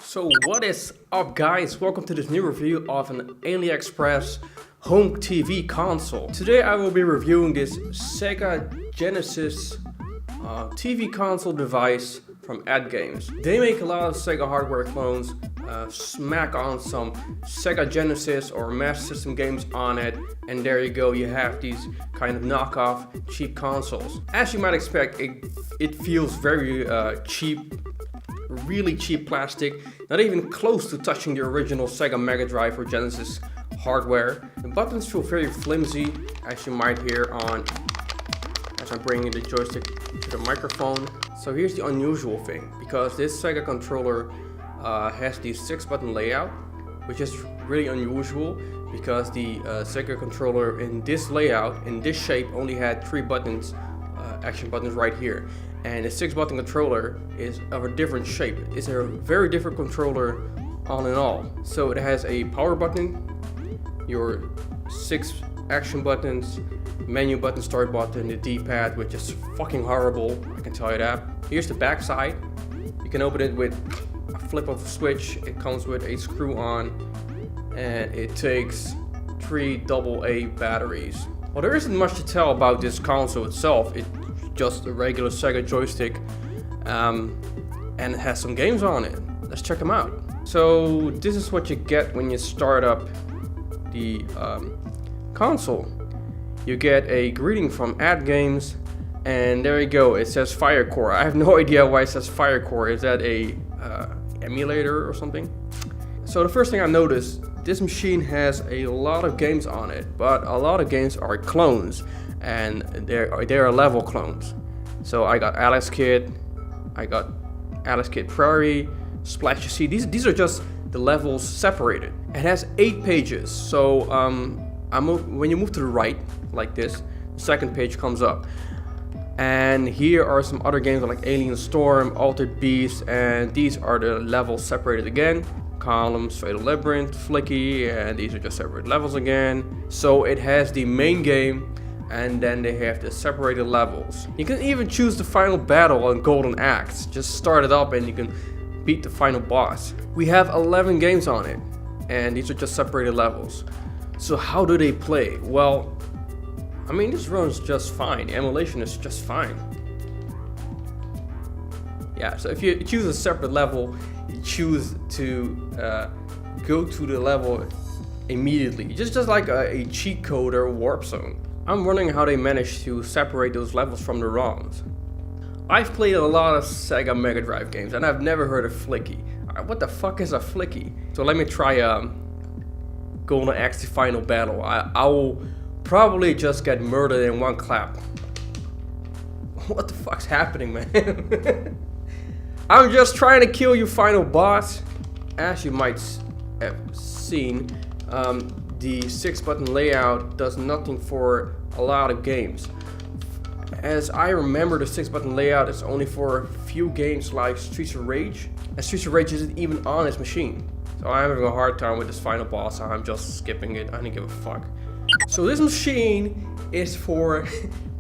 So what is up, guys? Welcome to this new review of an Aliexpress home TV console. Today I will be reviewing this Sega Genesis TV console device from ATGames. They make a lot of Sega hardware clones, smack on some Sega Genesis or Master System games on it, and there you go, you have these kind of knockoff cheap consoles. As you might expect, it feels very cheap. Really cheap plastic, not even close to touching the original Sega Mega Drive or Genesis hardware. The buttons feel very flimsy, as you might hear as I'm bringing the joystick to the microphone. So here's the unusual thing, because this Sega controller has the 6-button layout, which is really unusual because the Sega controller in this layout, in this shape, only had 3 buttons, action buttons right here. And the 6-button controller is of a different shape. It's a very different controller all in all. So it has a power button, your 6 action buttons, menu button, start button, the D-pad, which is fucking horrible, I can tell you that. Here's the back side. You can open it with a flip of a switch. It comes with a screw on, and it takes 3 AA batteries. Well, there isn't much to tell about this console itself. It's just a regular Sega joystick, and it has some games on it. Let's check them out. So this is what you get when you start up the console. You get a greeting from ATGames, and there you go, it says Firecore. I have no idea why it says Firecore. Is that a emulator or something? So the first thing I noticed, this machine has a lot of games on it, but a lot of games are clones, and they are level clones. So I got Alice Kid, I got Alice Kid Prairie, Splash. You see, these are just the levels separated. It has 8 pages. So when you move to the right like this, the second page comes up, and here are some other games like Alien Storm, Altered Beast, and these are the levels separated again. Columns, Fatal Labyrinth, Flicky, and these are just separate levels again. So it has the main game, and then they have the separated levels. You can even choose the final battle on Golden Axe. Just start it up and you can beat the final boss. We have 11 games on it, and these are just separated levels. So how do they play? Well, I mean, this runs just fine. The emulation is just fine. Yeah, so if you choose a separate level, you choose to go to the level immediately, just like a cheat code or a warp zone. I'm wondering how they managed to separate those levels from the ROMs. I've played a lot of Sega Mega Drive games, and I've never heard of Flicky. What the fuck is a Flicky? So let me try Golden Axe the final battle. I will probably just get murdered in one clap. What the fuck's happening, man? I'm just trying to kill you, final boss. As you might have seen, the 6-button layout does nothing for a lot of games. As I remember, the 6-button layout is only for a few games like Streets of Rage, and Streets of Rage isn't even on this machine. So I'm having a hard time with this final boss, so I'm just skipping it. I don't give a fuck. So this machine is for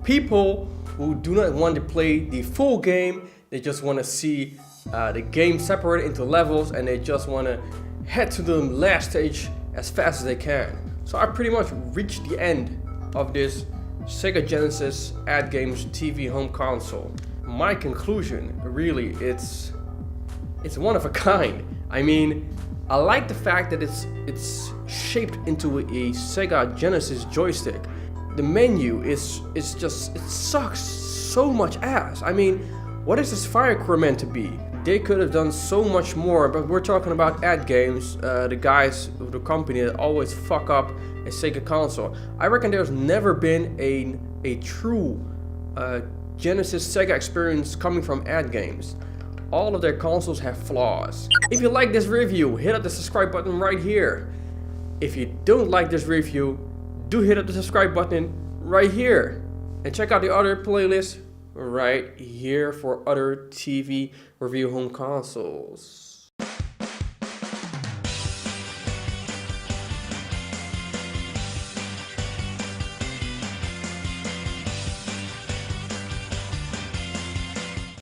people who do not want to play the full game. They just want to see the game separated into levels, and they just want to head to the last stage as fast as they can. So I pretty much reached the end of this Sega Genesis ATGames TV home console. My conclusion, really, it's one of a kind. I mean, I like the fact that it's shaped into a Sega Genesis joystick. The menu is just, it sucks so much ass. I mean, what is this Firecore meant to be? They could have done so much more, but we're talking about ATGames, the guys of the company that always fuck up a Sega console. I reckon there's never been a true Genesis Sega experience coming from ATGames. All of their consoles have flaws. If you like this review, hit up the subscribe button right here. If you don't like this review, do hit up the subscribe button right here. And check out the other playlist right here for other TV review home consoles.